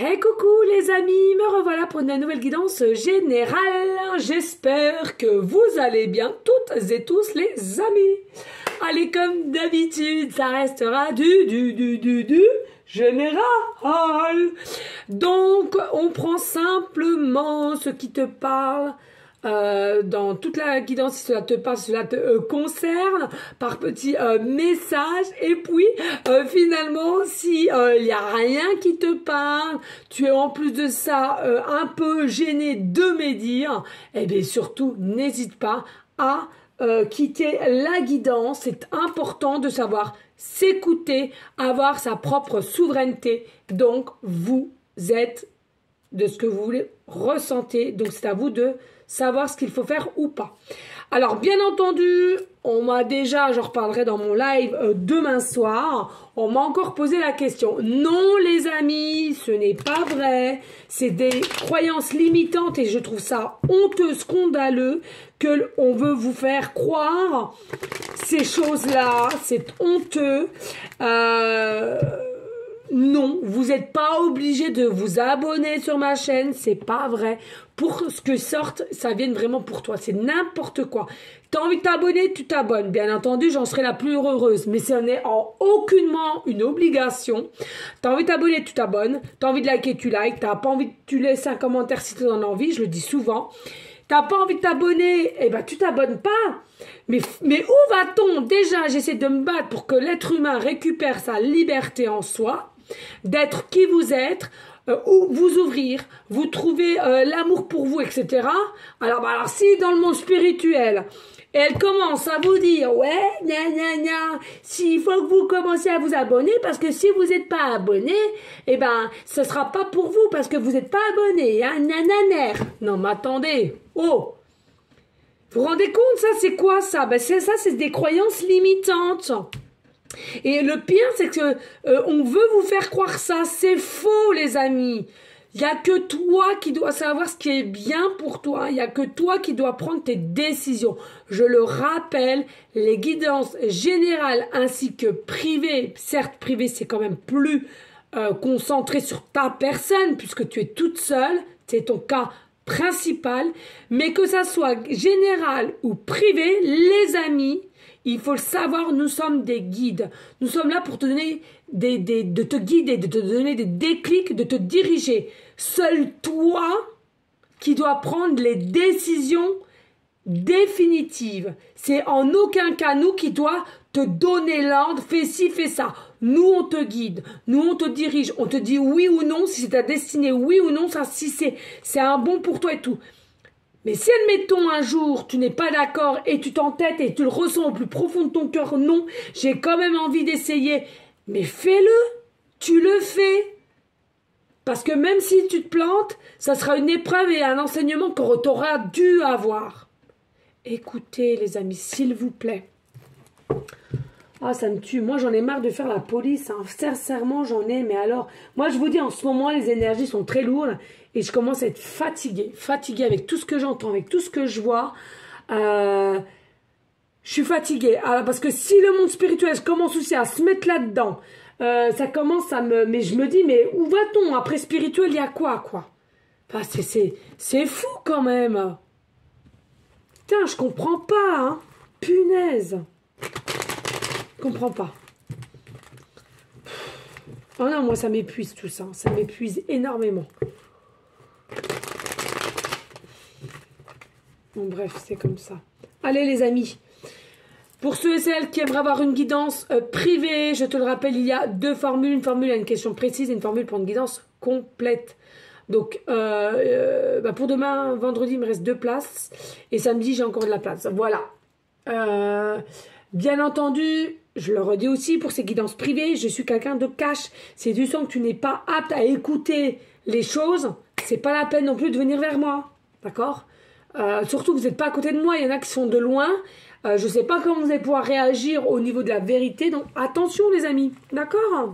Hey coucou les amis, me revoilà pour une nouvelle guidance générale. J'espère que vous allez bien toutes et tous les amis. Allez, comme d'habitude, ça restera du général. Donc on prend simplement ce qui te parle. Dans toute la guidance, si cela te parle, cela te concerne, par petits messages. Et puis, finalement, si il n'y a rien qui te parle, tu es en plus de ça un peu gêné de me dire, eh bien surtout, n'hésite pas à quitter la guidance. C'est important de savoir s'écouter, avoir sa propre souveraineté. Donc, vous êtes de ce que vous voulez ressentir. Donc, c'est à vous de savoir ce qu'il faut faire ou pas. Alors, bien entendu, on m'a déjà, j'en reparlerai dans mon live demain soir, on m'a encore posé la question. Non, les amis, ce n'est pas vrai. C'est des croyances limitantes et je trouve ça honteux, scandaleux, que on veut vous faire croire ces choses-là. C'est honteux. Non, vous n'êtes pas obligé de vous abonner sur ma chaîne, c'est pas vrai. Pour ce que sorte, ça vienne vraiment pour toi, c'est n'importe quoi. T'as envie de t'abonner, tu t'abonnes. Bien entendu, j'en serai la plus heureuse, mais ce n'est en aucunement une obligation. T'as envie de t'abonner, tu t'abonnes. T'as envie de liker, tu likes. T'as pas envie, tu laisses un commentaire si tu en as envie, je le dis souvent. T'as pas envie de t'abonner, eh ben tu t'abonnes pas. Mais où va-t-on? Déjà, j'essaie de me battre pour que l'être humain récupère sa liberté en soi, d'être qui vous êtes, ou vous ouvrir, vous trouver l'amour pour vous, etc. Alors si dans le monde spirituel, elle commence à vous dire, ouais, gna gna gna, s'il faut que vous commencez à vous abonner, parce que si vous n'êtes pas abonné, eh ben, ce sera pas pour vous, parce que vous n'êtes pas abonné, hein, nananer. Non, mais attendez, oh, vous vous rendez compte, ça, c'est quoi ça? Ben, c'est des croyances limitantes. Et le pire, c'est que on veut vous faire croire ça. C'est faux, les amis. Il n'y a que toi qui dois savoir ce qui est bien pour toi. Il n'y a que toi qui dois prendre tes décisions. Je le rappelle, les guidances générales ainsi que privées, certes privées, c'est quand même plus concentré sur ta personne puisque tu es toute seule. C'est ton cas principal. Mais que ça soit général ou privé, les amis, il faut le savoir, nous sommes des guides. Nous sommes là pour te donner de te guider, de te donner des déclics, de te diriger. Seul toi qui dois prendre les décisions définitives. C'est en aucun cas nous qui doit te donner l'ordre, fais ci, fais ça. Nous, on te guide, nous, on te dirige, on te dit oui ou non, si c'est ta destinée, oui ou non, ça, si c'est un bon pour toi et tout. Mais si, admettons, un jour, tu n'es pas d'accord et tu t'entêtes et tu le ressens au plus profond de ton cœur, non, j'ai quand même envie d'essayer. Mais fais-le, tu le fais. Parce que même si tu te plantes, ça sera une épreuve et un enseignement que tu auras dû avoir. Écoutez, les amis, s'il vous plaît. Ah, ça me tue. Moi, j'en ai marre de faire la police. Hein. Sincèrement, j'en ai. Mais alors, moi, je vous dis, en ce moment, les énergies sont très lourdes. Et je commence à être fatiguée. Fatiguée avec tout ce que j'entends, avec tout ce que je vois. Je suis fatiguée. Alors, parce que si le monde spirituel, je commence aussi à se mettre là-dedans, ça commence à me... Mais je me dis, mais où va-t-on? Après spirituel, il y a quoi? Enfin, c'est fou quand même. Putain, je comprends pas. Hein. Punaise. Je comprends pas. Oh non, moi ça m'épuise tout ça. Ça m'épuise énormément. Bon bref, c'est comme ça. Allez les amis. Pour ceux et celles qui aimeraient avoir une guidance privée, je te le rappelle, il y a deux formules. Une formule à une question précise et une formule pour une guidance complète. Donc, pour demain, vendredi, il me reste 2 places. Et samedi, j'ai encore de la place. Voilà. Bien entendu, je le redis aussi, pour ces guidances privées, je suis quelqu'un de cash. Si tu sens que tu n'es pas apte à écouter les choses, c'est pas la peine non plus de venir vers moi. D'accord? Surtout que vous n'êtes pas à côté de moi. Il y en a qui sont de loin. Je ne sais pas comment vous allez pouvoir réagir au niveau de la vérité. Donc, attention les amis. D'accord?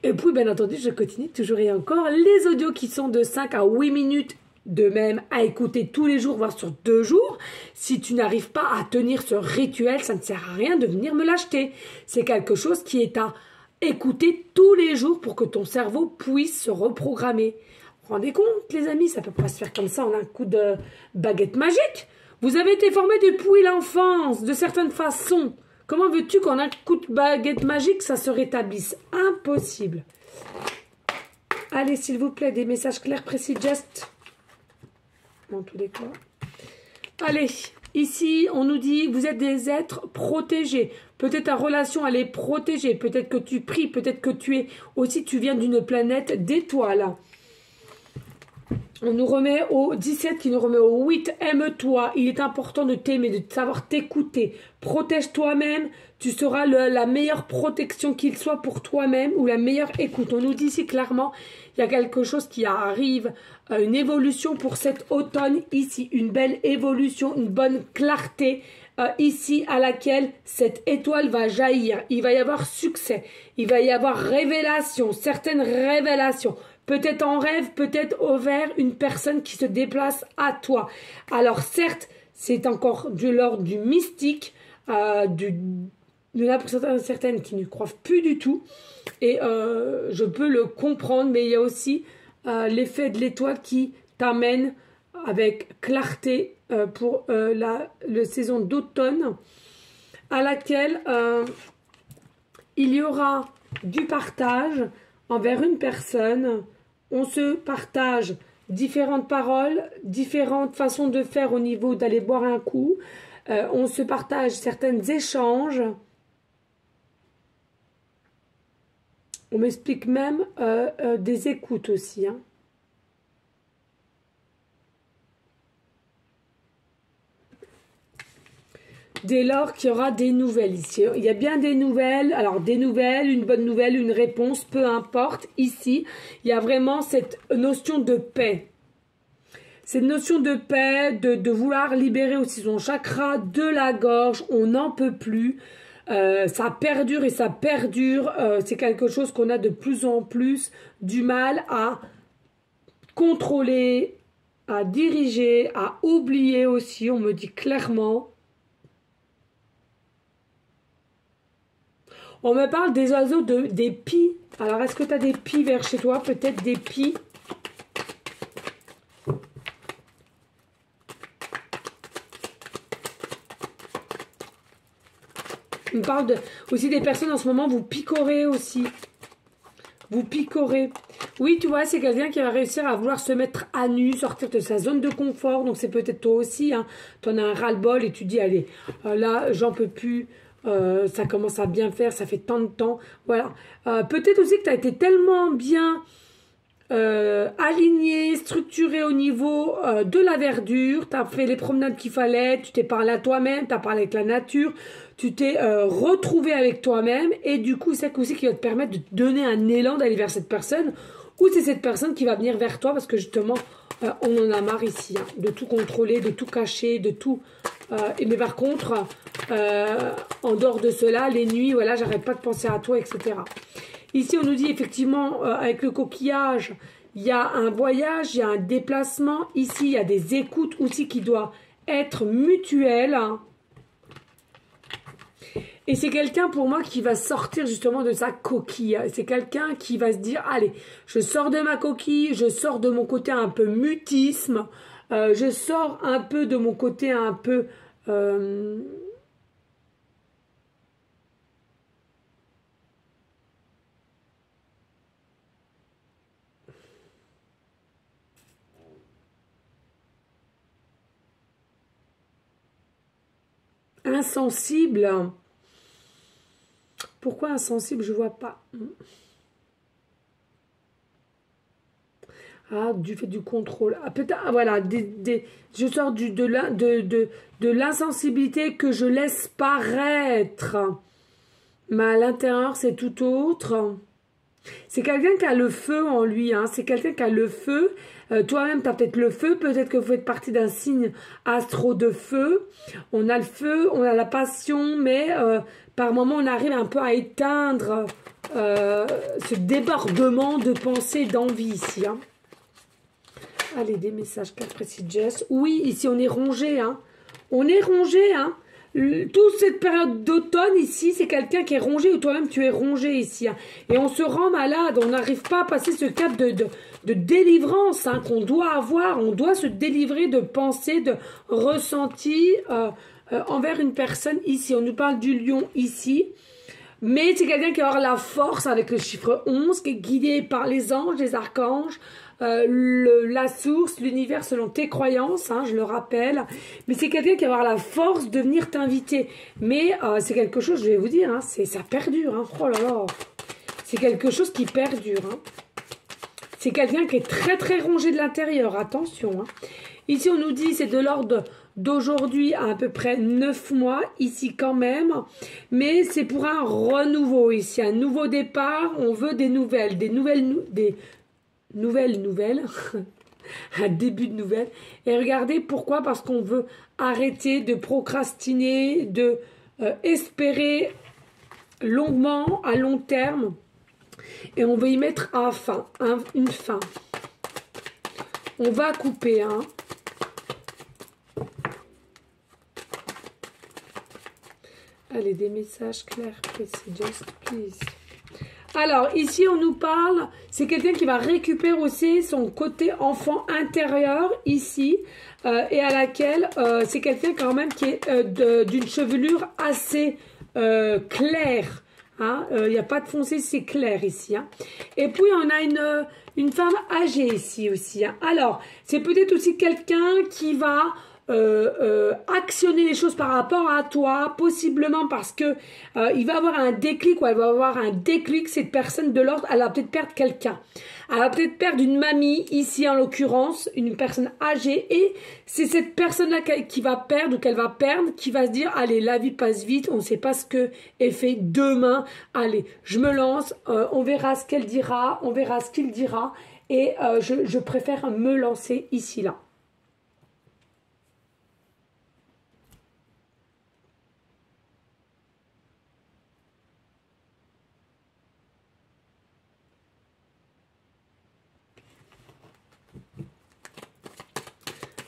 Et puis, bien entendu, je continue toujours et encore les audios qui sont de 5 à 8 minutes de même à écouter tous les jours, voire sur 2 jours. Si tu n'arrives pas à tenir ce rituel, ça ne sert à rien de venir me l'acheter. C'est quelque chose qui est à écouter tous les jours pour que ton cerveau puisse se reprogrammer. Vous vous rendez compte, les amis, ça ne peut pas se faire comme ça en un coup de baguette magique. Vous avez été formés depuis l'enfance, de certaines façons. Comment veux-tu qu'en un coup de baguette magique, ça se rétablisse? Impossible. Allez, s'il vous plaît, des messages clairs, précis, just. En tous les cas. Allez, ici, on nous dit, vous êtes des êtres protégés. Peut-être ta relation, elle est protégée. Peut-être que tu pries, peut-être que tu es aussi, tu viens d'une planète d'étoiles. On nous remet au 17 qui nous remet au 8. Aime-toi. Il est important de t'aimer, de savoir t'écouter. Protège toi-même. Tu seras la meilleure protection qu'il soit pour toi-même ou la meilleure écoute. On nous dit ici clairement, il y a quelque chose qui arrive, une évolution pour cet automne ici. Une belle évolution, une bonne clarté ici à laquelle cette étoile va jaillir. Il va y avoir succès. Il va y avoir révélation, certaines révélations. Peut-être en rêve, peut-être au vert, une personne qui se déplace à toi. Alors certes, c'est encore de l'ordre du mystique, il y en a pour certaines qui ne croient plus du tout. Et je peux le comprendre, mais il y a aussi l'effet de l'étoile qui t'amène avec clarté pour la saison d'automne, à laquelle il y aura du partage envers une personne. On se partage différentes paroles, différentes façons de faire au niveau d'aller boire un coup. On se partage certains échanges. On m'explique même des écoutes aussi. Hein. Dès lors qu'il y aura des nouvelles ici. Il y a bien des nouvelles. Alors, des nouvelles, une bonne nouvelle, une réponse, peu importe. Ici, il y a vraiment cette notion de paix. Cette notion de paix, de vouloir libérer aussi son chakra de la gorge. On n'en peut plus. Ça perdure et ça perdure. C'est quelque chose qu'on a de plus en plus du mal à contrôler, à diriger, à oublier aussi. On me dit clairement. On me parle des oiseaux, des pies. Alors, est-ce que tu as des pies vers chez toi? Peut-être des pies. On me parle aussi des personnes en ce moment, vous picorez aussi. Vous picorez. Oui, tu vois, c'est quelqu'un qui va réussir à vouloir se mettre à nu, sortir de sa zone de confort. Donc, c'est peut-être toi aussi. Hein. Tu en as un ras-le-bol et tu dis, allez, là, j'en peux plus. Ça commence à bien faire, ça fait tant de temps. Voilà. Peut-être aussi que tu as été tellement bien aligné, structuré au niveau de la verdure. Tu as fait les promenades qu'il fallait, tu t'es parlé à toi-même, tu as parlé avec la nature, tu t'es retrouvé avec toi-même. Et du coup, c'est aussi qui va te permettre de te donner un élan d'aller vers cette personne. Ou c'est cette personne qui va venir vers toi parce que justement, on en a marre ici, hein, de tout contrôler, de tout cacher, de tout... mais par contre, en dehors de cela, les nuits, voilà, j'arrête pas de penser à toi, etc. Ici, on nous dit effectivement, avec le coquillage, il y a un voyage, il y a un déplacement. Ici, il y a des écoutes aussi qui doivent être mutuelles. Et c'est quelqu'un pour moi qui va sortir justement de sa coquille. C'est quelqu'un qui va se dire, allez, je sors de ma coquille, je sors de mon côté un peu mutisme, je sors un peu de mon côté un peu... insensible. Pourquoi insensible? Je vois pas. Ah, du fait du contrôle. Ah, peut-être, ah, voilà, je sors de l'insensibilité que je laisse paraître. Mais à l'intérieur, c'est tout autre. C'est quelqu'un qui a le feu en lui. Hein. C'est quelqu'un qui a le feu. Toi-même, tu as peut-être le feu. Peut-être que vous faites partie d'un signe astro de feu. On a le feu, on a la passion, mais par moment, on arrive un peu à éteindre ce débordement de pensée, d'envie ici. Hein. Allez, des messages précis, Jess. Oui, ici, on est rongé. Hein. On est rongé. Hein. toute cette période d'automne ici, c'est quelqu'un qui est rongé ou toi-même tu es rongé ici. Hein. Et on se rend malade, on n'arrive pas à passer ce cap de délivrance hein, qu'on doit avoir. On doit se délivrer de pensées, de ressentis envers une personne ici. On nous parle du lion ici. Mais c'est quelqu'un qui va avoir la force avec le chiffre 11, qui est guidé par les anges, les archanges, la source, l'univers selon tes croyances, hein, je le rappelle. Mais c'est quelqu'un qui va avoir la force de venir t'inviter. Mais c'est quelque chose, je vais vous dire, hein, ça perdure. Hein, oh là là, c'est quelque chose qui perdure. Hein. C'est quelqu'un qui est très très rongé de l'intérieur, attention. Hein. Ici on nous dit c'est de l'ordre d'aujourd'hui à peu près 9 mois, ici quand même. Mais c'est pour un renouveau ici, un nouveau départ. On veut des nouvelles, nouvelles, un début de nouvelles. Et regardez pourquoi, parce qu'on veut arrêter de procrastiner, de espérer longuement, à long terme. Et on veut y mettre une fin. On va couper, hein. Allez, des messages clairs, précis, just please. Alors, ici, on nous parle, c'est quelqu'un qui va récupérer aussi son côté enfant intérieur, ici, et à laquelle, c'est quelqu'un quand même qui est d'une chevelure assez claire. Hein, n'y a pas de foncé, c'est clair ici. Hein. Et puis, on a une femme âgée ici aussi. Hein. Alors, c'est peut-être aussi quelqu'un qui va actionner les choses par rapport à toi, possiblement parce que il va avoir un déclic ou elle va avoir un déclic, cette personne de l'ordre, elle va peut-être perdre quelqu'un. Elle va peut-être perdre une mamie, ici en l'occurrence, une personne âgée, et c'est cette personne-là qui va perdre ou qu'elle va perdre, qui va se dire, allez, la vie passe vite, on ne sait pas ce qu'elle fait demain, allez, je me lance, on verra ce qu'elle dira, on verra ce qu'il dira, et je préfère me lancer ici, là.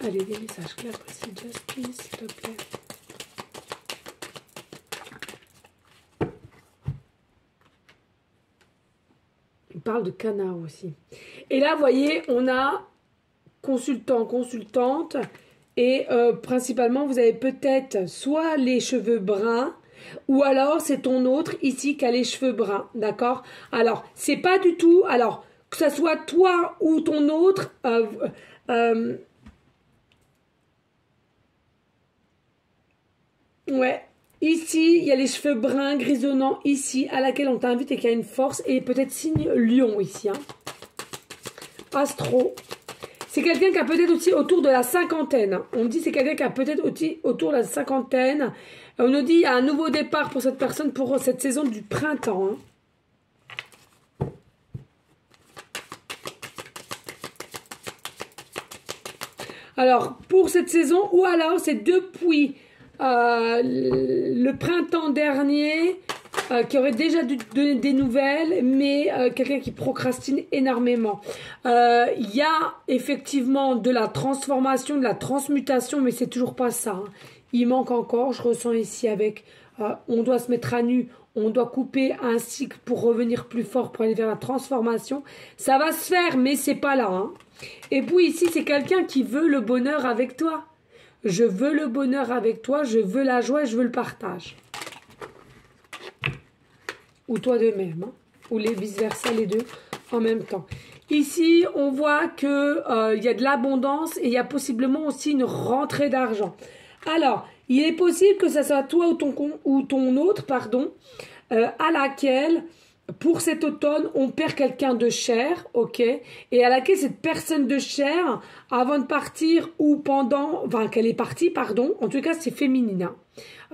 Allez, des messages clairs, précis, just please, s'il te plaît. Il parle de canard aussi. Et là, vous voyez, on a consultant, consultante. Et principalement, vous avez peut-être soit les cheveux bruns, ou alors c'est ton autre ici qui a les cheveux bruns, d'accord? Alors, c'est pas du tout... Alors, que ce soit toi ou ton autre... ouais, ici, il y a les cheveux bruns, grisonnants, ici, à laquelle on t'invite et qui a une force, et peut-être signe lion, ici. Hein. Astro. C'est quelqu'un qui a peut-être aussi autour de la cinquantaine. Hein. On me dit c'est quelqu'un qui a peut-être aussi autour de la cinquantaine. On nous dit il y a un nouveau départ pour cette personne pour cette saison du printemps. Hein. Alors, pour cette saison, ou alors c'est depuis... le printemps dernier qui aurait déjà dû donner des nouvelles, mais quelqu'un qui procrastine énormément. Il y a effectivement de la transformation, de la transmutation, mais c'est toujours pas ça. Hein. Il manque encore, je ressens ici avec, on doit se mettre à nu, on doit couper un cycle pour revenir plus fort, pour aller vers la transformation. Ça va se faire, mais c'est pas là. Hein. Et puis ici, c'est quelqu'un qui veut le bonheur avec toi. Je veux le bonheur avec toi, je veux la joie et je veux le partage. Ou toi de même, hein, ou les vice-versa, les deux en même temps. Ici, on voit qu'il y a de l'abondance et il y a possiblement aussi une rentrée d'argent. Alors, il est possible que ce soit toi ou ton autre, pardon, à laquelle... Pour cet automne, on perd quelqu'un de cher, ok, et à laquelle cette personne de cher, avant de partir ou pendant, enfin qu'elle est partie, pardon, en tout cas c'est féminin.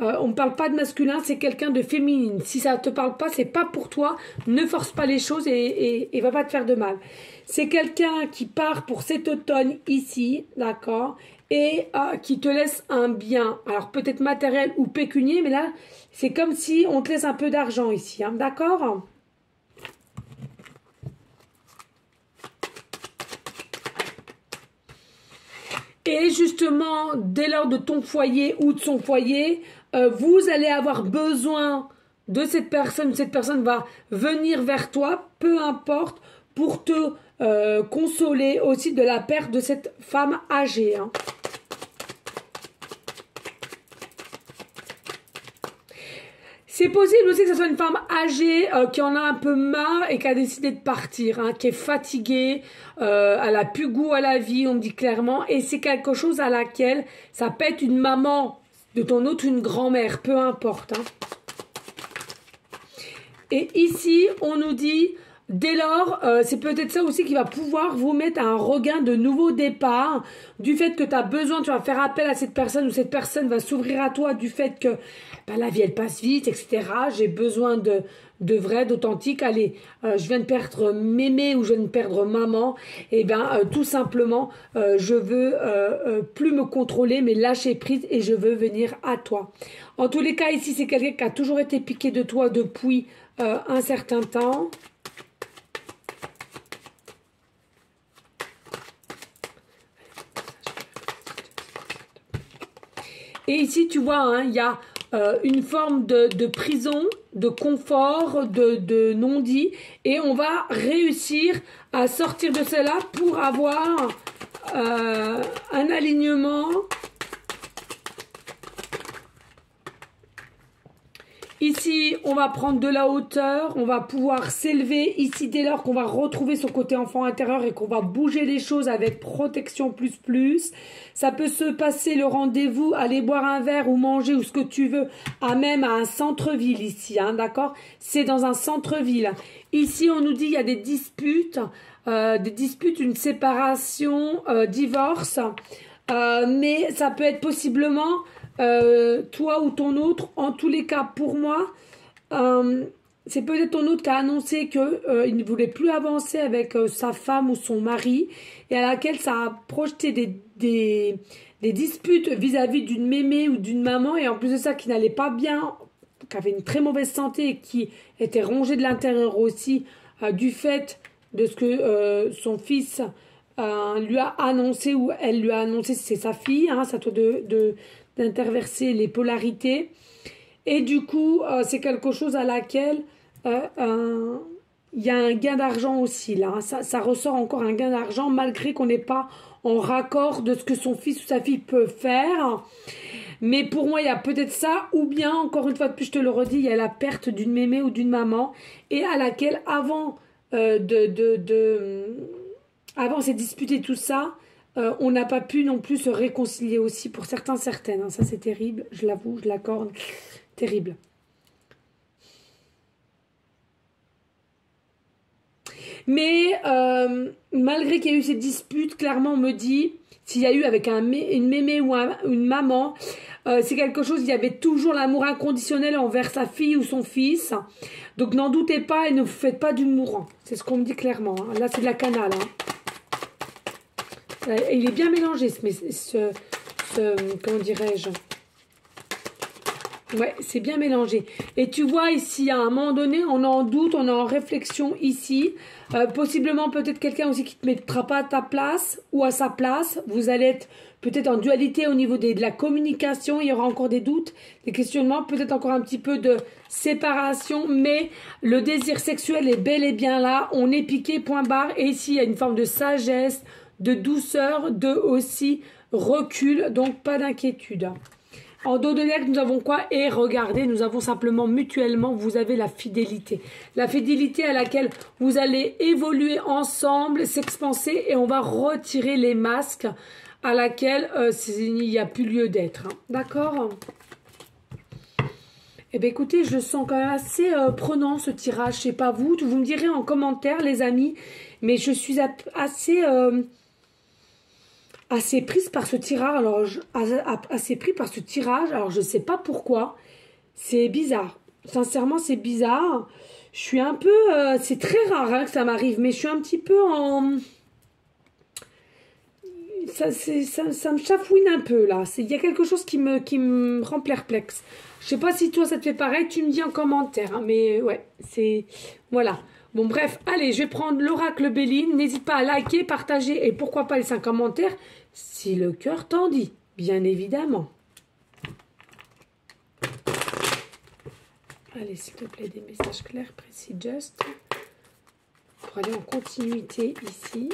Hein. On ne parle pas de masculin, c'est quelqu'un de féminine. Si ça ne te parle pas, c'est pas pour toi, ne force pas les choses et va pas te faire de mal. C'est quelqu'un qui part pour cet automne ici, d'accord, et qui te laisse un bien, alors peut-être matériel ou pécunier, mais là, c'est comme si on te laisse un peu d'argent ici, hein, d'accord ? Et justement, dès lors de ton foyer ou de son foyer, vous allez avoir besoin de cette personne. Cette personne va venir vers toi, peu importe, pour te consoler aussi de la perte de cette femme âgée. Hein. C'est possible aussi que ce soit une femme âgée qui en a un peu marre et qui a décidé de partir, hein, qui est fatiguée, elle a plus goût à la vie, on me dit clairement, et c'est quelque chose à laquelle ça peut être une maman de ton autre, une grand-mère, peu importe. Hein. Et ici, on nous dit, dès lors, c'est peut-être ça aussi qui va pouvoir vous mettre à un regain de nouveau départ, du fait que tu as besoin, tu vas faire appel à cette personne, ou cette personne va s'ouvrir à toi, du fait que ben, la vie, elle passe vite, etc. J'ai besoin de vrai, d'authentique. Allez, je viens de perdre mémé ou je viens de perdre maman. Et bien, tout simplement, je veux plus me contrôler, mais lâcher prise et je veux venir à toi. En tous les cas, ici, c'est quelqu'un qui a toujours été piqué de toi depuis un certain temps. Et ici, tu vois, hein, il y a une forme de prison, de confort, de non-dit. Et on va réussir à sortir de cela pour avoir un alignement. Ici, on va prendre de la hauteur, on va pouvoir s'élever. Ici, dès lors qu'on va retrouver son côté enfant intérieur et qu'on va bouger les choses avec protection plus. Ça peut se passer le rendez-vous, aller boire un verre ou manger ou ce que tu veux, même à un centre-ville ici, hein, d'accord? C'est dans un centre-ville. Ici, on nous dit il y a des disputes, une séparation, divorce. Mais ça peut être possiblement... toi ou ton autre, en tous les cas pour moi, c'est peut-être ton autre qui a annoncé qu'il ne voulait plus avancer avec sa femme ou son mari et à laquelle ça a projeté des disputes vis-à-vis d'une mémé ou d'une maman et en plus de ça qui n'allait pas bien, qui avait une très mauvaise santé et qui était rongée de l'intérieur aussi du fait de ce que son fils lui a annoncé ou elle lui a annoncé, c'est sa fille, hein, c'est à toi d'interverser les polarités et du coup c'est quelque chose à laquelle il y a un gain d'argent aussi là, hein. Ça ressort encore un gain d'argent malgré qu'on n'est pas en raccord de ce que son fils ou sa fille peut faire, mais pour moi il y a peut-être ça ou bien encore une fois de plus je te le redis, il y a la perte d'une mémé ou d'une maman et à laquelle avant avant ces disputes et tout ça on n'a pas pu non plus se réconcilier aussi pour certaines. Hein. Ça, c'est terrible, je l'avoue, je l'accorde. Terrible. Mais malgré qu'il y a eu ces disputes, clairement, on me dit, s'il y a eu avec une mémé ou une maman, c'est quelque chose, il y avait toujours l'amour inconditionnel envers sa fille ou son fils. Donc, n'en doutez pas et ne vous faites pas du mourant. C'est ce qu'on me dit clairement. Hein. Là, c'est de la canale. Hein. Il est bien mélangé, comment dirais-je? Ouais, c'est bien mélangé. Et tu vois ici, à un moment donné, on est en doute, on est en réflexion ici. Possiblement, peut-être quelqu'un aussi qui ne te mettra pas à ta place ou à sa place. Vous allez être peut-être en dualité au niveau de la communication. Il y aura encore des doutes, des questionnements, peut-être encore un petit peu de séparation. Mais le désir sexuel est bel et bien là. On est piqué, point barre. Et ici, il y a une forme de sagesse, de douceur, de aussi recul, donc pas d'inquiétude. En dos de deck, nous avons quoi? Et regardez, nous avons simplement mutuellement, vous avez la fidélité. La fidélité à laquelle vous allez évoluer ensemble, s'expanser et on va retirer les masques à laquelle il n'y a plus lieu d'être. Hein. D'accord? Eh bien écoutez, je le sens quand même assez prenant ce tirage, je sais pas vous me direz en commentaire les amis, mais je suis assez prise par ce tirage, assez pris par ce tirage, alors je sais pas pourquoi, c'est bizarre, sincèrement c'est bizarre, je suis un peu, c'est très rare hein, que ça m'arrive, mais je suis un petit peu en, ça me chafouine un peu là, il y a quelque chose qui me rend perplexe, je sais pas si toi ça te fait pareil, tu me dis en commentaire, hein, mais ouais, voilà. Bon, bref, allez, je vais prendre l'oracle Béline. N'hésite pas à liker, partager et pourquoi pas les 5 commentaires si le cœur t'en dit, bien évidemment. Allez, s'il te plaît, des messages clairs, précis, just. Pour aller en continuité ici.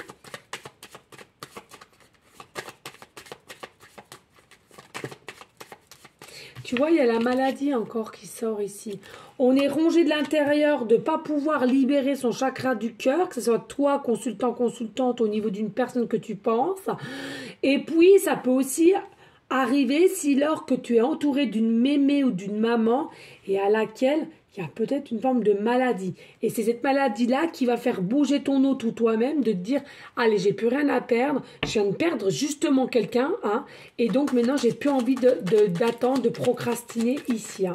Tu vois, il y a la maladie encore qui sort ici. On est rongé de l'intérieur de ne pas pouvoir libérer son chakra du cœur, que ce soit toi, consultant, consultante, au niveau d'une personne que tu penses. Et puis, ça peut aussi arriver si lors que tu es entouré d'une mémé ou d'une maman et à laquelle il y a peut-être une forme de maladie. Et c'est cette maladie-là qui va faire bouger ton autre ou toi-même, de te dire « Allez, j'ai plus rien à perdre, je viens de perdre justement quelqu'un, hein, et donc maintenant, j'ai plus envie d'attendre, de procrastiner ici. Hein. »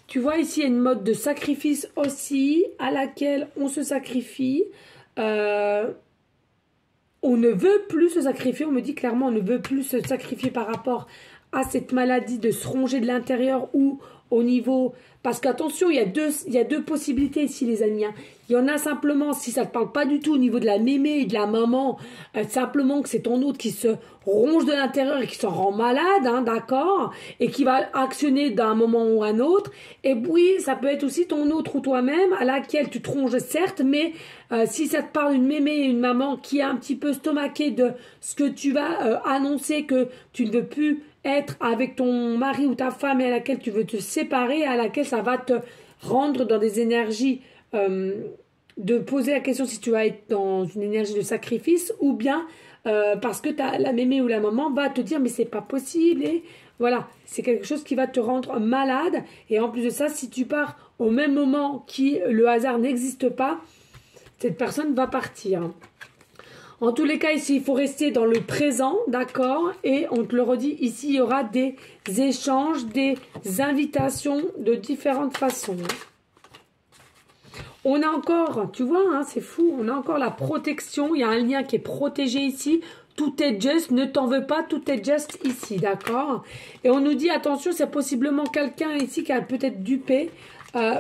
Tu vois, ici, il y a une mode de sacrifice aussi, à laquelle on se sacrifie. On ne veut plus se sacrifier, on me dit clairement, on ne veut plus se sacrifier par rapport à cette maladie de se ronger de l'intérieur ou au niveau... Parce qu'attention, il y a deux possibilités ici, les amis. Hein. Il y en a simplement, si ça ne te parle pas du tout au niveau de la mémé et de la maman, simplement que c'est ton autre qui se ronge de l'intérieur et qui s'en rend malade, hein, d'accord, et qui va actionner d'un moment ou un autre. Et puis, ça peut être aussi ton autre ou toi-même à laquelle tu te ronges, certes, mais si ça te parle d'une mémé et une maman qui est un petit peu stomaquée de ce que tu vas annoncer que tu ne veux plus être avec ton mari ou ta femme et à laquelle tu veux te séparer, à laquelle ça va te rendre dans des énergies de poser la question si tu vas être dans une énergie de sacrifice ou bien parce que la mémé ou la maman va te dire mais c'est pas possible et voilà, c'est quelque chose qui va te rendre malade et en plus de ça, si tu pars au même moment que le hasard n'existe pas, cette personne va partir. En tous les cas, ici, il faut rester dans le présent, d'accord? Et on te le redit, ici, il y aura des échanges, des invitations de différentes façons. On a encore, tu vois, hein, c'est fou, on a encore la protection. Il y a un lien qui est protégé ici. Tout est just, ne t'en veux pas, tout est just ici, d'accord? Et on nous dit, attention, c'est possiblement quelqu'un ici qui a peut-être dupé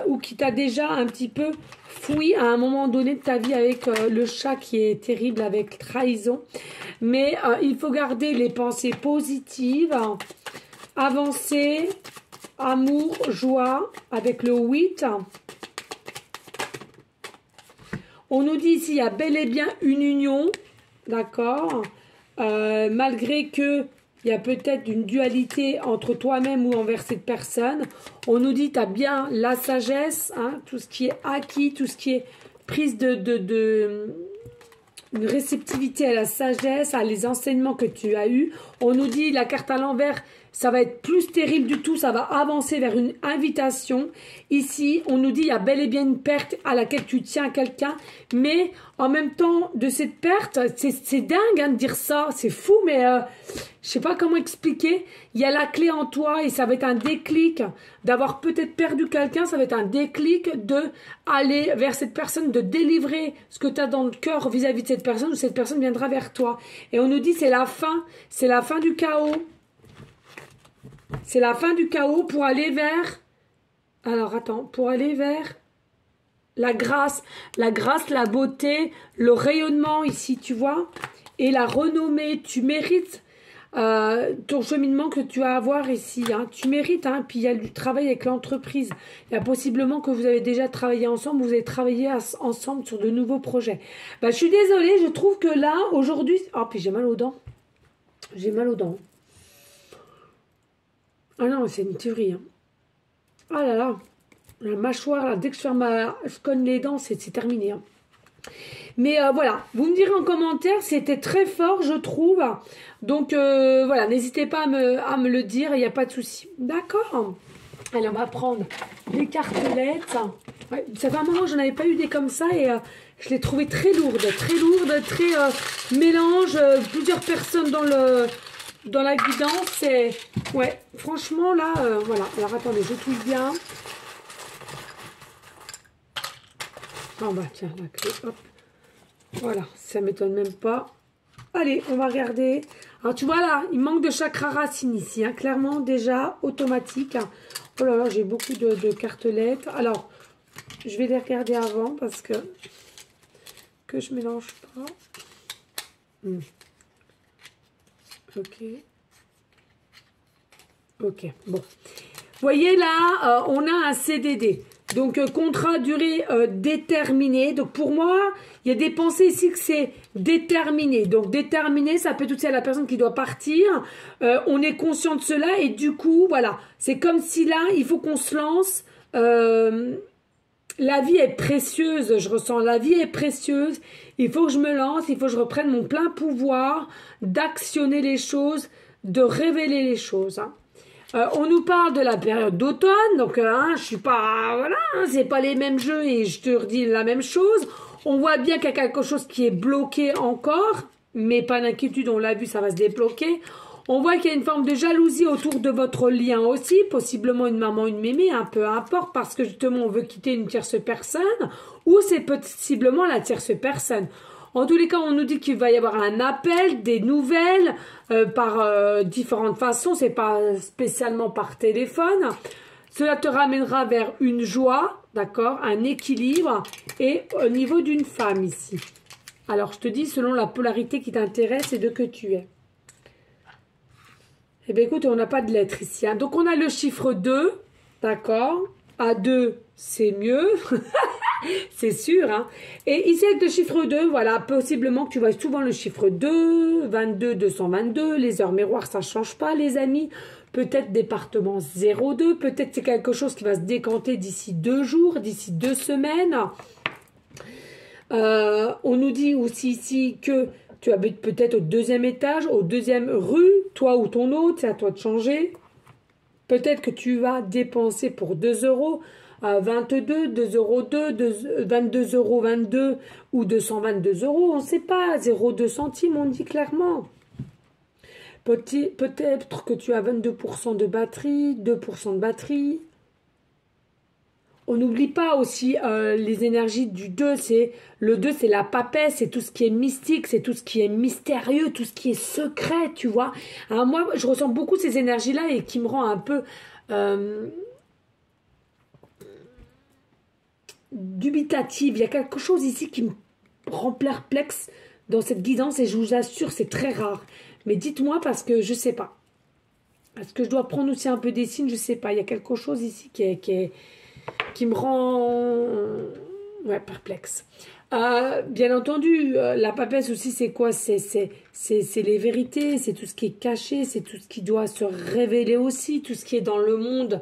ou qui t'a déjà un petit peu fouillé à un moment donné de ta vie avec le chat qui est terrible avec trahison. Mais il faut garder les pensées positives, avancer, amour, joie avec le 8. On nous dit ici, il y a bel et bien une union, d'accord, malgré que il y a peut-être une dualité entre toi-même ou envers cette personne. On nous dit, tu as bien la sagesse, hein, tout ce qui est acquis, tout ce qui est prise une réceptivité à la sagesse, à les enseignements que tu as eus. On nous dit, la carte à l'envers, ça va être plus terrible du tout, ça va avancer vers une invitation. Ici, on nous dit, il y a bel et bien une perte à laquelle tu tiens quelqu'un, mais en même temps, de cette perte, c'est dingue hein, de dire ça, c'est fou, mais je sais pas comment expliquer. Il y a la clé en toi et ça va être un déclic d'avoir peut-être perdu quelqu'un, ça va être un déclic de aller vers cette personne, de délivrer ce que tu as dans le cœur vis-à-vis de cette personne ou cette personne viendra vers toi. Et on nous dit, c'est la fin du chaos. C'est la fin du chaos pour aller vers... Alors, attends, pour aller vers la grâce, la beauté, le rayonnement ici, tu vois, et la renommée. Tu mérites ton cheminement que tu vas avoir ici. Hein. Tu mérites, hein, puis il y a du travail avec l'entreprise. Il y a possiblement que vous avez déjà travaillé ensemble, vous avez travaillé ensemble sur de nouveaux projets. Bah, je suis désolée, je trouve que là, aujourd'hui... Oh, puis j'ai mal aux dents. J'ai mal aux dents. Ah non, c'est une tuerie. Hein. Ah là là, la mâchoire, là, dès que je cogne les dents, c'est terminé. Hein. Mais voilà, vous me direz en commentaire, c'était très fort, je trouve. Donc voilà, n'hésitez pas à me le dire, il n'y a pas de souci. D'accord. Allez, on va prendre les cartelettes. Ouais, ça fait un moment que je n'en avais pas eu des comme ça et je l'ai trouvé très lourde, très mélange, plusieurs personnes dans la guidance. Et ouais, franchement là, voilà. Alors attendez, je touche bien. Ah bah tiens, la clé, hop. Voilà, ça m'étonne même pas. Allez, on va regarder. Alors tu vois là, il manque de chakra racine ici, hein, clairement déjà automatique. Hein. Oh là là, j'ai beaucoup de cartelettes. Alors, je vais les regarder avant parce que je mélange pas. Ok. Ok, bon. Vous voyez là, on a un CDD. Donc, contrat à durée déterminée. Donc, pour moi, il y a des pensées ici que c'est déterminé. Donc, déterminé, ça peut être aussi à la personne qui doit partir. On est conscient de cela et du coup, voilà. C'est comme si là, il faut qu'on se lance. La vie est précieuse, je ressens, la vie est précieuse. Il faut que je me lance, il faut que je reprenne mon plein pouvoir d'actionner les choses, de révéler les choses. Hein. On nous parle de la période d'automne, donc je suis pas, voilà, hein, c'est pas les mêmes jeux et je te redis la même chose. On voit bien qu'il y a quelque chose qui est bloqué encore, mais pas d'inquiétude, on l'a vu, ça va se débloquer. On voit qu'il y a une forme de jalousie autour de votre lien aussi, possiblement une maman, une mémé, un peu importe, parce que justement on veut quitter une tierce personne, ou c'est possiblement la tierce personne. En tous les cas, on nous dit qu'il va y avoir un appel, des nouvelles, par différentes façons, c'est pas spécialement par téléphone. Cela te ramènera vers une joie, d'accord, un équilibre, et au niveau d'une femme ici. Alors, je te dis, selon la polarité qui t'intéresse et de que tu es. Eh bien, écoute, on n'a pas de lettres ici. Hein. Donc, on a le chiffre 2, d'accord. À 2, c'est mieux. C'est sûr. Hein. Et ici, avec le chiffre 2, voilà, possiblement que tu vois souvent le chiffre 2, 22, 222. Les heures miroirs, ça ne change pas, les amis. Peut-être département 02. Peut-être c'est quelque chose qui va se décanter d'ici 2 jours, d'ici 2 semaines. On nous dit aussi ici que tu habites peut-être au 2e étage, au 2e rue, toi ou ton hôte, c'est à toi de changer. Peut-être que tu vas dépenser pour 2 euros, 22, 2 euros 22 euros 22 ou 222 euros, on ne sait pas, 0,2 centimes, on dit clairement. Peut-être que tu as 22% de batterie, 2% de batterie. On n'oublie pas aussi les énergies du 2, le 2 c'est la papesse, c'est tout ce qui est mystique, c'est tout ce qui est mystérieux, tout ce qui est secret, tu vois. Alors moi, je ressens beaucoup ces énergies-là et qui me rend un peu dubitative. Il y a quelque chose ici qui me rend perplexe dans cette guidance et je vous assure, c'est très rare. Mais dites-moi parce que je sais pas. Est-ce que je dois prendre aussi un peu des signes? Je sais pas. Il y a quelque chose ici qui me rend perplexe. Bien entendu, la papesse aussi, c'est quoi? C'est les vérités, c'est tout ce qui est caché, c'est tout ce qui doit se révéler aussi, tout ce qui est dans le monde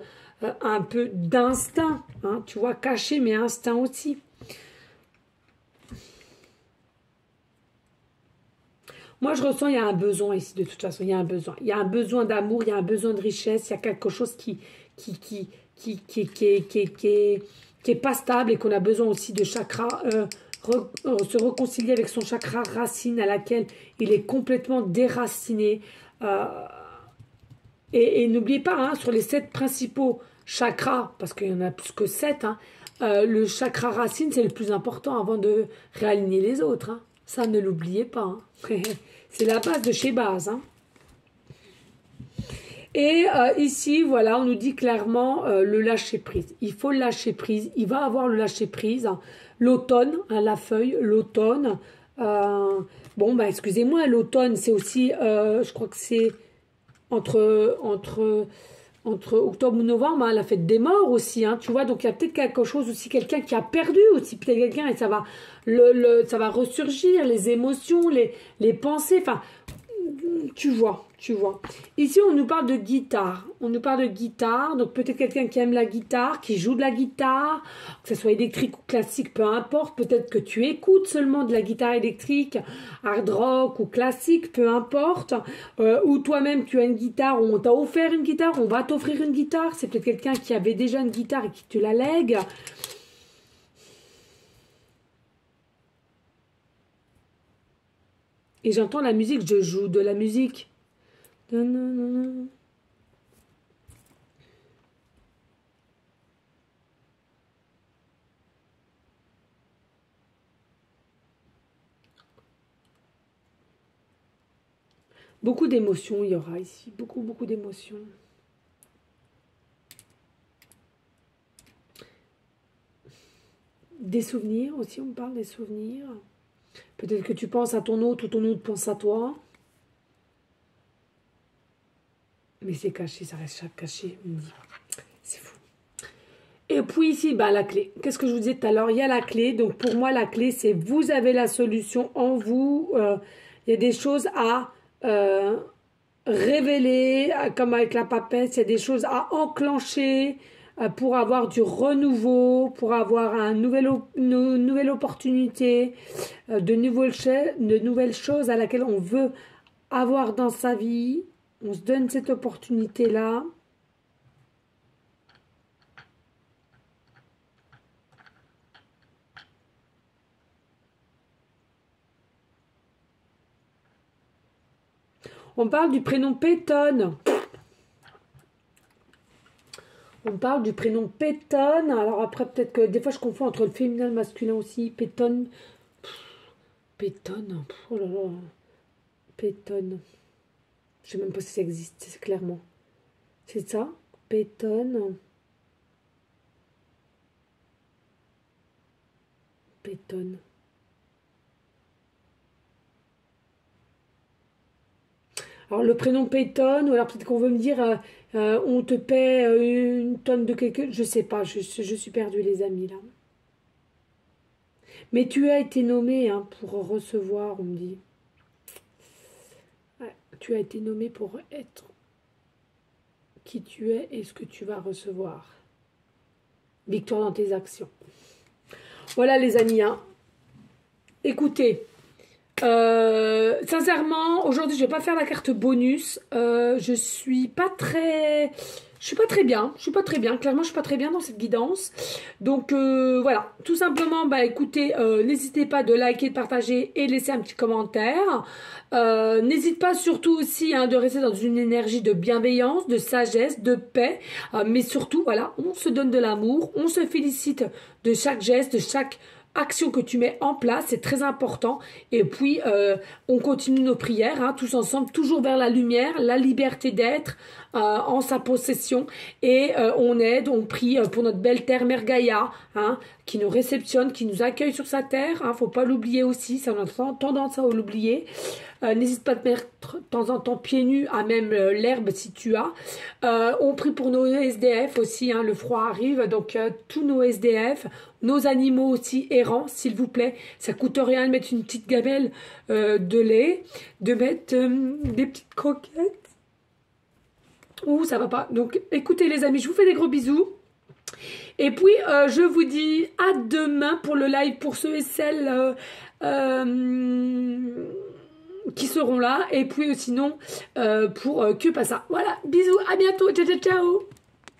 un peu d'instinct, hein, tu vois, caché mais instinct aussi. Moi, je ressens, il y a un besoin ici, de toute façon, il y a un besoin. Il y a un besoin d'amour, il y a un besoin de richesse, il y a quelque chose qui est pas stable et qu'on a besoin aussi de chakra, se réconcilier avec son chakra racine à laquelle il est complètement déraciné. Et n'oubliez pas, hein, sur les 7 principaux chakras, parce qu'il y en a plus que 7, hein, le chakra racine, c'est le plus important avant de réaligner les autres. Hein. Ça, ne l'oubliez pas. Hein. C'est la base de chez base. Hein. Et ici, voilà, on nous dit clairement le lâcher-prise. Il faut le lâcher-prise. Il va avoir le lâcher-prise. L'automne, hein, la feuille, l'automne. Bon, bah, excusez-moi, l'automne, c'est aussi, je crois que c'est entre octobre ou novembre, hein, la fête des morts aussi, hein, tu vois. Donc, il y a peut-être quelque chose aussi, quelqu'un qui a perdu aussi, peut-être quelqu'un, et ça va, ça va ressurgir, les émotions, les pensées, enfin, tu vois. Ici, on nous parle de guitare. On nous parle de guitare. Donc, peut-être quelqu'un qui aime la guitare, qui joue de la guitare, que ce soit électrique ou classique, peu importe. Peut-être que tu écoutes seulement de la guitare électrique, hard rock ou classique, peu importe. Ou toi-même, tu as une guitare, ou on t'a offert une guitare, on va t'offrir une guitare. C'est peut-être quelqu'un qui avait déjà une guitare et qui te la lègue. Et j'entends la musique, je joue de la musique. Beaucoup d'émotions, il y aura ici. Beaucoup, beaucoup d'émotions. Des souvenirs aussi, on parle des souvenirs. Peut-être que tu penses à ton autre ou ton autre pense à toi. Mais c'est caché, ça reste caché, on me dit. C'est fou. Et puis ici, bah, la clé. Qu'est-ce que je vous disais tout à l'heure? Il y a la clé. Donc pour moi, la clé, c'est vous avez la solution en vous. Il y a des choses à révéler, comme avec la papesse. Il y a des choses à enclencher pour avoir du renouveau, pour avoir une nouvelle opportunité, de nouvelles choses à laquelle on veut avoir dans sa vie. On se donne cette opportunité-là. On parle du prénom Pétonne. On parle du prénom Pétonne. Alors après, peut-être que des fois, je confonds entre le féminin et le masculin aussi. Pétonne. Pétonne. Oh là là. Pétonne. Je sais même pas si ça existe, clairement. C'est ça? Pétonne. Pétonne. Alors le prénom Pétonne, ou alors peut-être qu'on veut me dire on te paie une tonne de quelque... Je sais pas, je suis perdue les amis là. Mais tu as été nommé hein, pour recevoir, on me dit. Ouais, tu as été nommé pour être qui tu es et ce que tu vas recevoir. Victoire dans tes actions. Voilà les amis. Hein. Écoutez. Sincèrement, aujourd'hui, je vais pas faire la carte bonus. Je suis pas très bien. Je suis pas très bien. Clairement, je suis pas très bien dans cette guidance. Donc voilà, tout simplement, bah écoutez, n'hésitez pas de liker, de partager et laisser un petit commentaire. N'hésite pas surtout aussi hein, de rester dans une énergie de bienveillance, de sagesse, de paix. Mais surtout, voilà, on se donne de l'amour, on se félicite de chaque geste, de chaque action que tu mets en place, c'est très important. Et puis, on continue nos prières, hein, tous ensemble, toujours vers la lumière, la liberté d'être en sa possession. Et on aide, on prie pour notre belle terre Mère Gaïa, hein, qui nous réceptionne, qui nous accueille sur sa terre. Hein, faut pas l'oublier aussi, ça on a tendance à l'oublier. N'hésite pas à te mettre de temps en temps pieds nus à même l'herbe si tu as. On prie pour nos SDF aussi, hein, le froid arrive, donc tous nos SDF, nos animaux aussi errants, s'il vous plaît. Ça coûte rien de mettre une petite gamelle de lait, de mettre des petites croquettes. Ouh, ça va pas. Donc écoutez les amis, je vous fais des gros bisous. Et puis, je vous dis à demain pour le live, pour ceux et celles qui seront là. Et puis, sinon, pour que pas ça. Voilà, bisous, à bientôt, ciao, ciao, ciao.